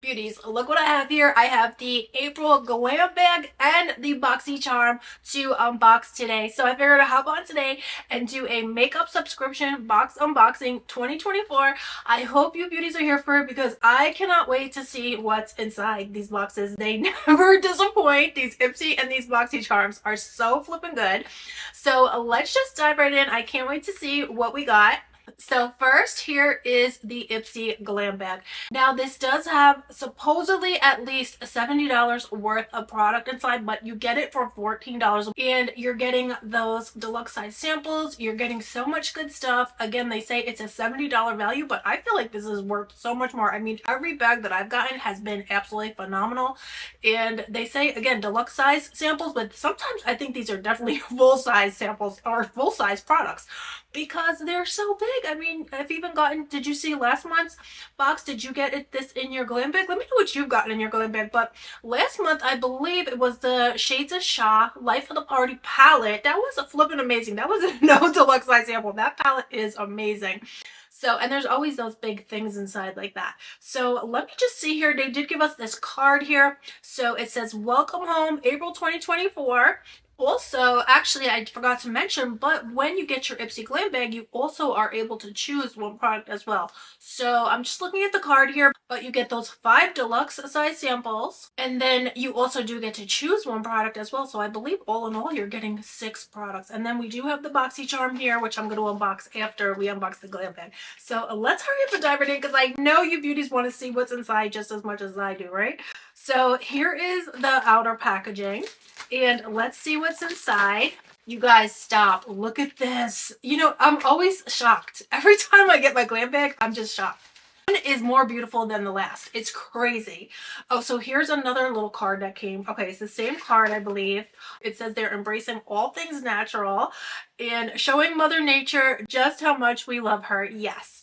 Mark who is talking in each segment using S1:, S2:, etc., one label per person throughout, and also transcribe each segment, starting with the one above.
S1: Beauties, look what I have here. I have the April Glam Bag and the BoxyCharm to unbox today. So I figured to hop on today and do a makeup subscription box unboxing 2024. I hope you beauties are here for it because I cannot wait to see what's inside these boxes. They never disappoint. These Ipsy and these BoxyCharms are so flipping good. So let's just dive right in. I can't wait to see what we got. So first, here is the Ipsy Glam Bag. Now this does have supposedly at least $70 worth of product inside, but you get it for $14 and you're getting those deluxe size samples. You're getting so much good stuff. Again, they say it's a $70 value, but I feel like this is worth so much more. I mean, every bag that I've gotten has been absolutely phenomenal. And they say, again, deluxe size samples, but sometimes I think these are definitely full size samples or full size products because they're so big. I mean, I've even gotten, did you see last month's box? Did you get this in your glam bag? Let me know what you've gotten in your glam bag. But last month, I believe it was the Shades of Shah Life of the Party palette. That was a flippin' amazing. That was no deluxe size sample. That palette is amazing. So, and there's always those big things inside like that. So let me just see here. They did give us this card here. So it says, welcome home, April 2024. Also, actually, I forgot to mention, but when you get your Ipsy Glam Bag, you also are able to choose one product as well. So I'm just looking at the card here, but you get those 5 deluxe size samples, and then you also do get to choose one product as well. So I believe all in all, you're getting 6 products. And then we do have the BoxyCharm here, which I'm going to unbox after we unbox the Glam Bag. So let's hurry up and dive right in because I know you beauties want to see what's inside just as much as I do, right? So here is the outer packaging. And let's see what's inside. You guys, stop. Look at this. You know, I'm always shocked. Every time I get my glam bag, I'm just shocked. One is more beautiful than the last. It's crazy. Oh, so here's another little card that came. Okay, it's the same card, I believe. It says they're embracing all things natural and showing Mother Nature just how much we love her. Yes.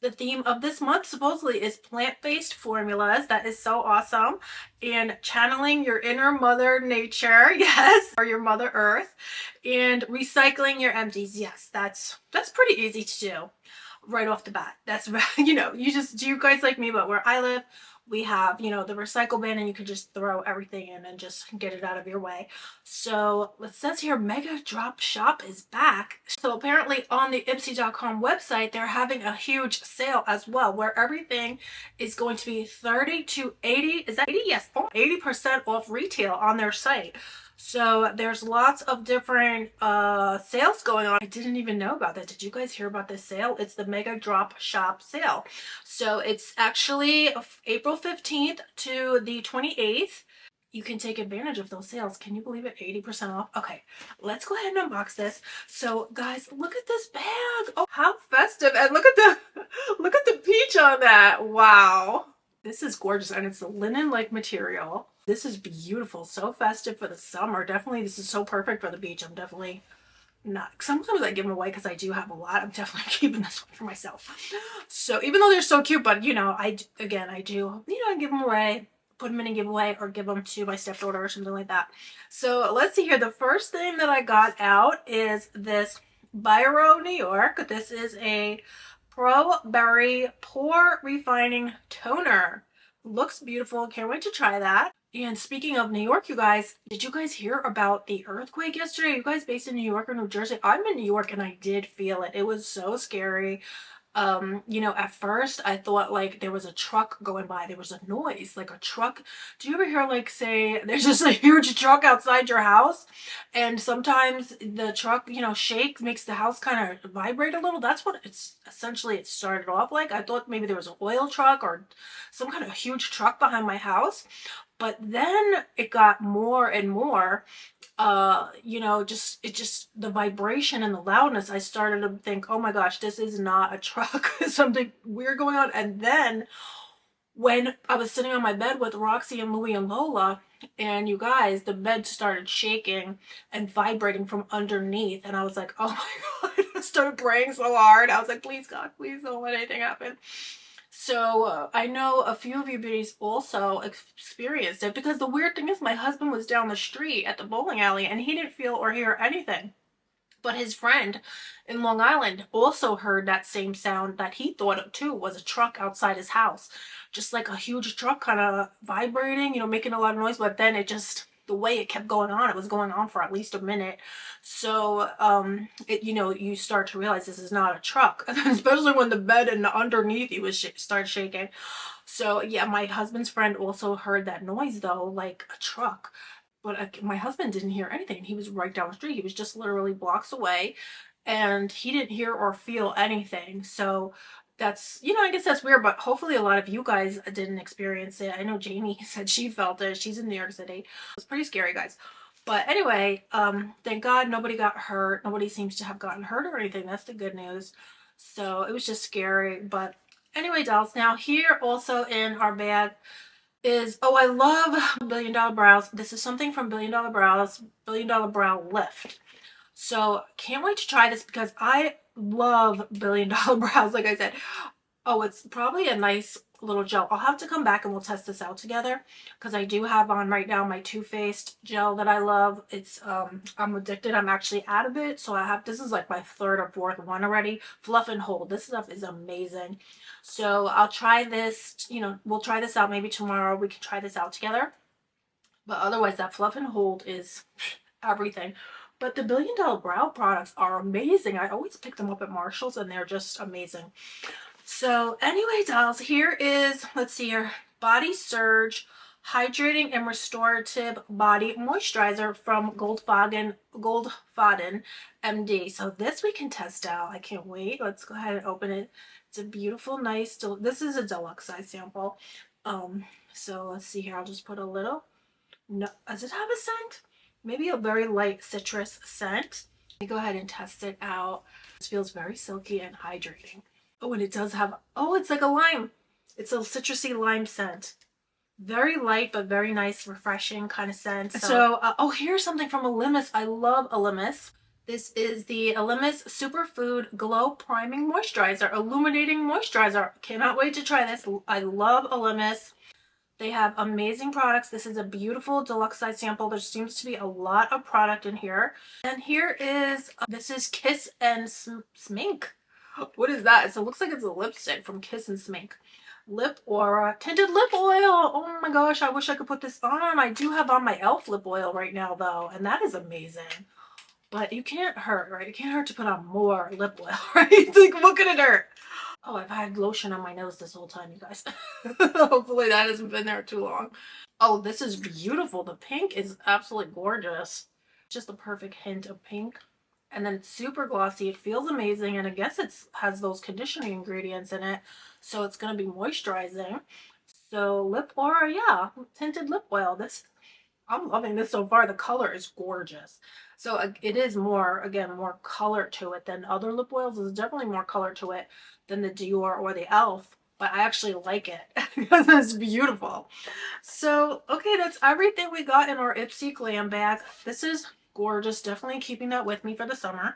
S1: The theme of this month supposedly is plant-based formulas. That is so awesome. And channeling your inner Mother Nature, yes, or your Mother Earth, and recycling your empties. Yes, that's pretty easy to do right off the bat. That's, you know, you just, do you guys like me? But where I live, we have, you know, the recycle bin and you can just throw everything in and just get it out of your way. So it says here Mega Drop Shop is back. So apparently on the ipsy.com website, they're having a huge sale as well, where everything is going to be 30 to 80, is that 80? Yes, 80% off retail on their site. So there's lots of different sales going on. I didn't even know about that. Did you guys hear about this sale? It's the Mega Drop Shop sale. So it's actually April 15th to the 28th. You can take advantage of those sales. Can you believe it? 80% off. Okay, let's go ahead and unbox this. So guys, look at this bag. Oh, how festive. And look at the peach on that. Wow. This is gorgeous, and it's a linen-like material. This is beautiful. So festive for the summer. Definitely, this is so perfect for the beach. I'm definitely not. Sometimes I give them away because I do have a lot. I'm definitely keeping this one for myself. So even though they're so cute, but you know, I do, you know, I give them away, put them in a giveaway, or give them to my stepdaughter or something like that. So let's see here. The first thing that I got out is this Biro New York. This is a Pro Berry Pore Refining Toner. Looks beautiful. Can't wait to try that. And speaking of New York, you guys, did you guys hear about the earthquake yesterday? You guys based in New York or New Jersey? I'm in New York and I did feel it. It was so scary. You know, at first I thought like there was a truck going by. There was a noise, like a truck. Do you ever hear like say there's just a huge truck outside your house? And sometimes the truck, you know, shakes, makes the house kind of vibrate a little. That's what it's essentially it started off like. I thought maybe there was an oil truck or some kind of huge truck behind my house. But then it got more and more, you know, just the vibration and the loudness. I started to think, oh my gosh, this is not a truck. Something weird going on. And then when I was sitting on my bed with Roxy and Louie and Lola, and you guys, the bed started shaking and vibrating from underneath. And I was like, oh my God, I started praying so hard. I was like, please God, please don't let anything happen. So I know a few of you beauties also experienced it, because the weird thing is my husband was down the street at the bowling alley and he didn't feel or hear anything. But his friend in Long Island also heard that same sound that he thought too was a truck outside his house. just like a huge truck kind of vibrating, you know, making a lot of noise. But then it just, the way it kept going on, it was going on for at least a minute. So you know, you start to realize this is not a truck, especially when the bed and the underneath you was start shaking. So yeah, my husband's friend also heard that noise though, like a truck. But my husband didn't hear anything. He was right down the street. He was just literally blocks away, and he didn't hear or feel anything. So that's, you know, I guess that's weird, but hopefully a lot of you guys didn't experience it. I know Jamie said she felt it. She's in New York City. It was pretty scary, guys. But anyway, thank God nobody got hurt. Nobody seems to have gotten hurt or anything. That's the good news. So it was just scary. But anyway, dolls, now here also in our bag is, oh, I love Billion Dollar Brows. This is something from Billion Dollar Brows, Billion Dollar Brow Lift. So can't wait to try this because I love Billion Dollar Brows, like I said. Oh, it's probably a nice little gel. I'll have to come back and we'll test this out together because I do have on right now my Too Faced gel that I love. It's I'm addicted. I'm actually out of it. So I have, this is like my third or fourth one already. Fluff and Hold. This stuff is amazing. So I'll try this, you know, we'll try this out maybe tomorrow. We can try this out together. But otherwise, that Fluff and Hold is everything. But the Billion Dollar Brow products are amazing. I always pick them up at Marshall's and they're just amazing. So anyway, dolls, here is, let's see here, Body Surge Hydrating and Restorative Body Moisturizer from Goldfaden MD. So this we can test out. I can't wait. Let's go ahead and open it. It's a beautiful, nice, this is a deluxe size sample. So let's see here. I'll just put a little. No, does it have a scent? Maybe a very light citrus scent. Let me go ahead and test it out. It feels very silky and hydrating. Oh, and it does have, oh, it's like a lime. It's a citrusy lime scent. Very light, but very nice, refreshing kind of scent. So oh, here's something from Elemis. I love Elemis. This is the Elemis Superfood Glow Priming Moisturizer, Illuminating Moisturizer. Cannot wait to try this. I love Elemis. They have amazing products. This is a beautiful deluxe size sample. There seems to be a lot of product in here. And here is, this is Kiss and Smink. What is that? So it looks like it's a lipstick from Kiss and Smink. Lip Aura Tinted Lip Oil. Oh my gosh, I wish I could put this on. I do have on my e.l.f. lip oil right now though, and that is amazing. But you can't hurt, right? It can't hurt to put on more lip oil, right? It's like, what could it hurt? Oh, I've had lotion on my nose this whole time, you guys. Hopefully that hasn't been there too long. Oh, this is beautiful. The pink is absolutely gorgeous. Just the perfect hint of pink. And then it's super glossy. It feels amazing. And I guess it has those conditioning ingredients in it. So it's going to be moisturizing. So Lip Aura, yeah. Tinted lip oil. I'm loving this so far. The color is gorgeous. So it is more, again, more color to it than other lip oils. There's definitely more color to it than the Dior or the e.l.f. But I actually like it because it's beautiful. So, okay, that's everything we got in our Ipsy glam bag. This is gorgeous. Definitely keeping that with me for the summer.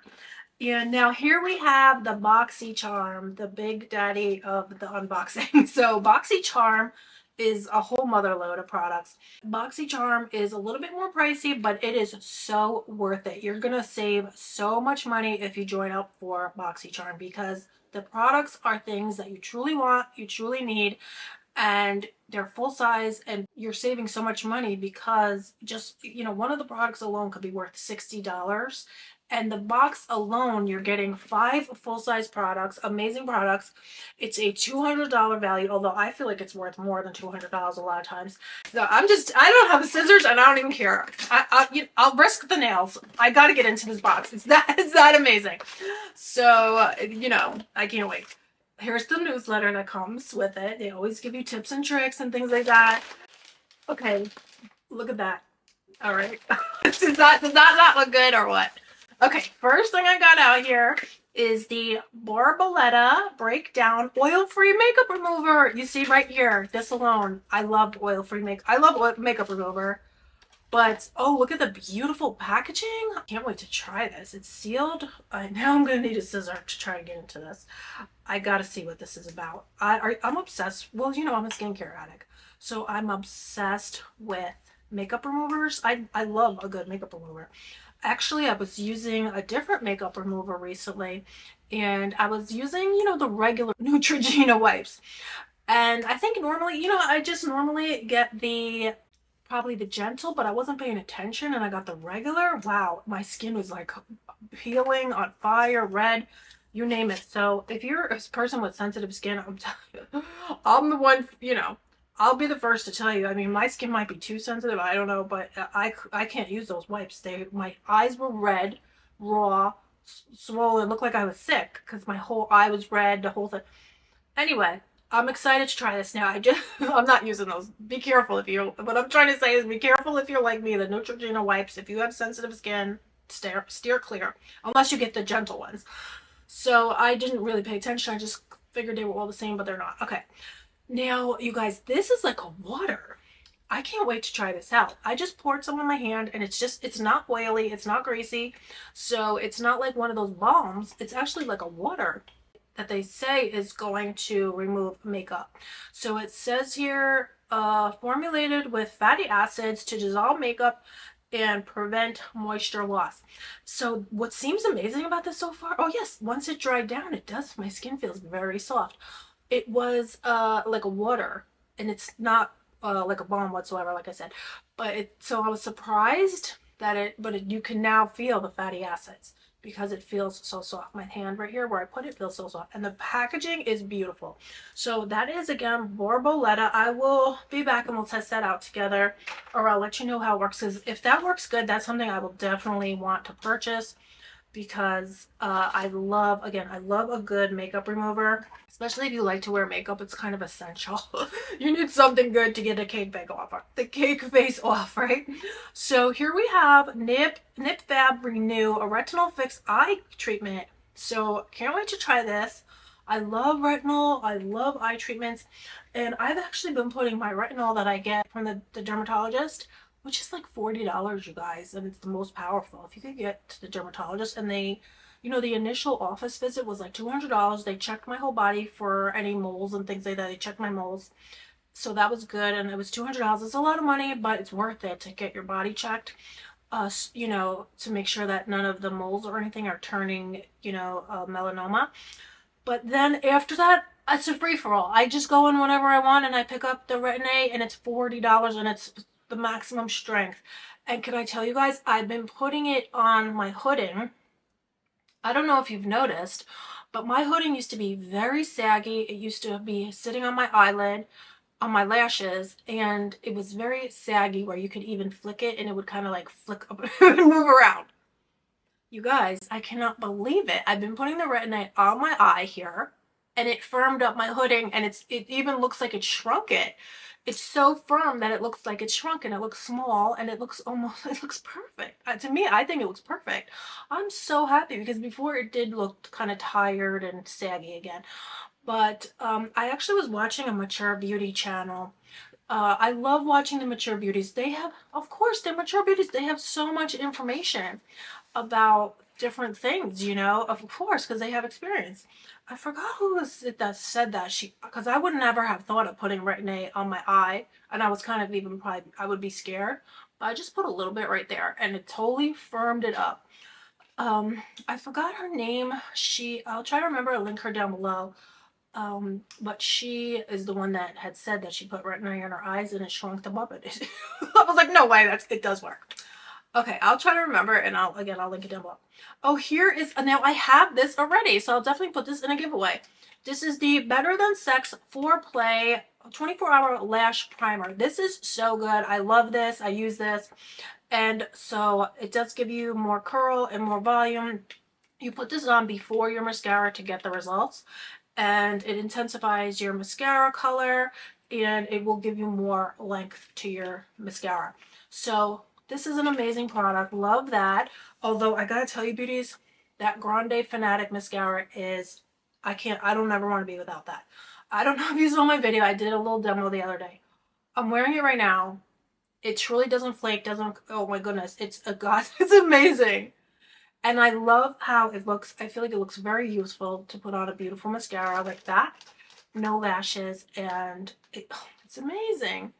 S1: And now here we have the BoxyCharm, the big daddy of the unboxing. So BoxyCharm is a whole mother load of products. BoxyCharm is a little bit more pricey, but it is so worth it. You're gonna save so much money if you join up for BoxyCharm because the products are things that you truly want, you truly need, and they're full size, and you're saving so much money because just, you know, one of the products alone could be worth $60. And the box alone, you're getting 5 full-size products, amazing products. It's a $200 value, although I feel like it's worth more than $200 a lot of times. So I don't have scissors and I don't even care. I'll risk the nails. I got to get into this box. It's that amazing. So, you know, I can't wait. Here's the newsletter that comes with it. They always give you tips and tricks and things like that. Okay, look at that. All right. does that not look good or what? Okay, first thing I got out here is the Borboleta Breakdown Oil-Free Makeup Remover. You see right here, this alone. I love oil-free makeup. I love makeup remover. But, oh, look at the beautiful packaging. I can't wait to try this. It's sealed. Now I'm going to need a scissor to try and get into this. I got to see what this is about. I'm obsessed. Well, you know, I'm a skincare addict. So I'm obsessed with makeup removers. I love a good makeup remover. Actually, I was using a different makeup remover recently, and I was using, you know, the regular Neutrogena wipes. And I think normally, you know, I just normally get probably the gentle, but I wasn't paying attention and I got the regular. Wow, my skin was like peeling, on fire, red, you name it. So if you're a person with sensitive skin, I'm telling you, I'm the one, you know, I'll be the first to tell you. I mean, my skin might be too sensitive, I don't know, but I can't use those wipes. My eyes were red, raw, swollen, looked like I was sick because my whole eye was red, the whole thing. Anyway, I'm excited to try this now. I'm not using those. Be careful if you. What I'm trying to say is be careful if you're like me. The Neutrogena wipes. If you have sensitive skin, steer clear unless you get the gentle ones. So I didn't really pay attention. I just figured they were all the same, but they're not. Okay. Now, you guys, this is like a water. I can't wait to try this out. I just poured some on my hand and it's not oily, it's not greasy. So it's not like one of those balms. It's actually like a water that they say is going to remove makeup. So it says here, formulated with fatty acids to dissolve makeup and prevent moisture loss. So what seems amazing about this so far, oh yes, once it dried down, it does, my skin feels very soft. It was like a water, and it's not like a balm whatsoever, like I said. So I was surprised but you can now feel the fatty acids because it feels so soft. My hand right here where I put it feels so soft, and the packaging is beautiful. So that is again Borboleta. I will be back and we'll test that out together, or I'll let you know how it works. Because if that works good, that's something I will definitely want to purchase, because I love a good makeup remover, especially if you like to wear makeup. It's kind of essential. You need something good to get the cake face off, right? So here we have Nip Fab Renew, a retinol fix eye treatment. So can't wait to try this. I love retinol, I love eye treatments, and I've actually been putting my retinol that I get from the dermatologist, which is like $40, you guys, and it's the most powerful. If you could get to the dermatologist, and they, you know, the initial office visit was like $200. They checked my whole body for any moles and things like that. They checked my moles. So that was good, and it was $200. It's a lot of money, but it's worth it to get your body checked. You know, to make sure that none of the moles or anything are turning, you know, melanoma. But then after that, it's a free-for-all. I just go in whenever I want and I pick up the Retin-A, and it's $40 and it's the maximum strength. And can I tell you guys, I've been putting it on my hooding. I don't know if you've noticed, but my hooding used to be very saggy. It used to be sitting on my eyelid, on my lashes, and it was very saggy where you could even flick it and it would kind of like flick up and move around. You guys, I cannot believe it. I've been putting the Retin-A on my eye here, and it firmed up my hooding, and it even looks like it shrunk it. It's so firm that it looks like it's shrunk, and it looks small, and it looks perfect. To me, I think it looks perfect. I'm so happy, because before it did look kind of tired and saggy again. But I actually was watching a mature beauty channel. I love watching the mature beauties. They have, of course, they're mature beauties. They have so much information about different things, you know, of course, because they have experience. I forgot who was it that said that. Because I would never have thought of putting Retin-A on my eye, and I was kind of even probably, I would be scared, but I just put a little bit right there, and it totally firmed it up. I forgot her name. I'll try to remember, I'll link her down below. But she is the one that had said that she put Retin-A on her eyes and it shrunk them up. I was like, no way, it does work. Okay, I'll try to remember, and I'll link it down below. Oh, here is, now I have this already, so I'll definitely put this in a giveaway. This is the Better Than Sex Foreplay 24-Hour Lash Primer. This is so good. I love this. I use this. And so it does give you more curl and more volume. You put this on before your mascara to get the results. And it intensifies your mascara color, and it will give you more length to your mascara. So this is an amazing product. Love that. Although I gotta tell you, beauties, that Grande Fanatic mascara is, I don't ever want to be without that. I don't know if you saw my video. I did a little demo the other day. I'm wearing it right now. It truly doesn't flake, oh my goodness. It's amazing. And I love how it looks. I feel like it looks very useful to put on a beautiful mascara like that. No lashes, and it's amazing.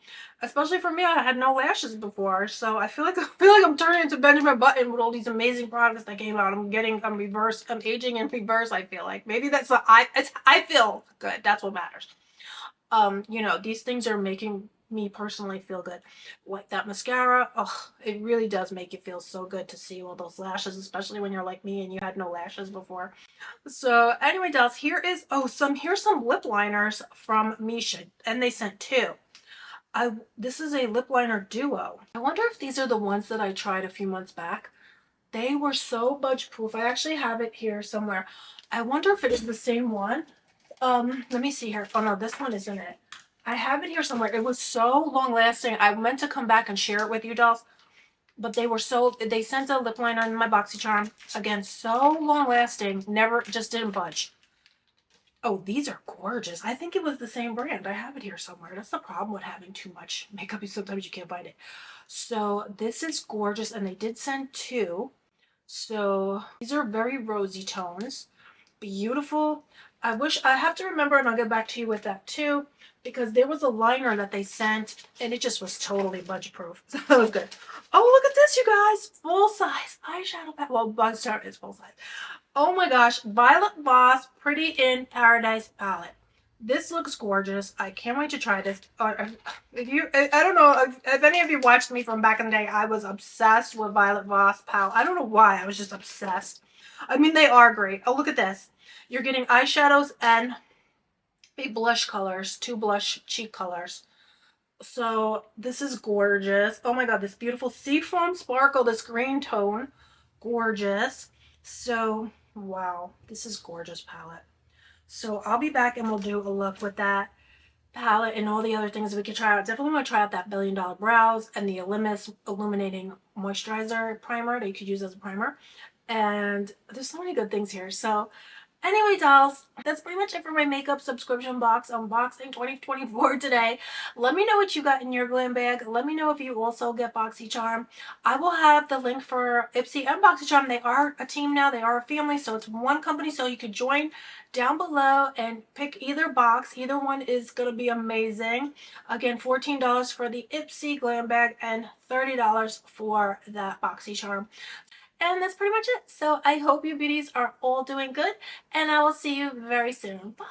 S1: Especially for me, I had no lashes before, so I feel like I'm turning into Benjamin Button with all these amazing products that came out. I'm aging in reverse. I feel like maybe I feel good. That's what matters. You know, these things are making me personally feel good. Like that mascara, oh, it really does make you feel so good to see all those lashes, especially when you're like me and you had no lashes before. So anyway, dolls, here's some lip liners from Misha, and they sent two. This is a lip liner duo. I wonder if these are the ones that I tried a few months back. They were so budge proof. I actually have it here somewhere. I wonder if it is the same one. Let me see here. Oh no, this one isn't it. I have it here somewhere. It was so long lasting. I meant to come back and share it with you, dolls, but they sent a lip liner in my BoxyCharm. Again, so long lasting. Never, just didn't budge. Oh, these are gorgeous. I think it was the same brand. I have it here somewhere. That's the problem with having too much makeup. Sometimes you can't find it. So this is gorgeous, and they did send two. So these are very rosy tones. Beautiful. I have to remember, and I'll get back to you with that too, because there was a liner that they sent and it just was totally budget proof. So that was good. Oh, look at this, you guys. Full size eyeshadow palette. Well, Buzz Chart is full size. Oh my gosh. Violet Voss Pretty in Paradise palette. This looks gorgeous. I can't wait to try this. I don't know if any of you watched me from back in the day. I was obsessed with Violet Voss palette. I don't know why. I was just obsessed. I mean, they are great. Oh, look at this. You're getting eyeshadows and a blush colors, two blush cheek colors. So this is gorgeous. Oh my god, this beautiful seafoam sparkle, this green tone. Gorgeous. So, wow, this is gorgeous palette. So I'll be back and we'll do a look with that palette and all the other things we could try out. Definitely want to try out that $1 Billion Brows and the Olympus Illuminating Moisturizer Primer that you could use as a primer. And there's so many good things here. So anyway, dolls, that's pretty much it for my makeup subscription box unboxing 2024 today. Let me know what you got in your glam bag. Let me know if you also get BoxyCharm. I will have the link for Ipsy and BoxyCharm. They are a team now. They are a family, so it's one company, so you could join down below and pick either box. Either one is going to be amazing. Again, $14 for the Ipsy glam bag and $30 for that BoxyCharm. And that's pretty much it. So I hope you beauties are all doing good, and I will see you very soon. Bye.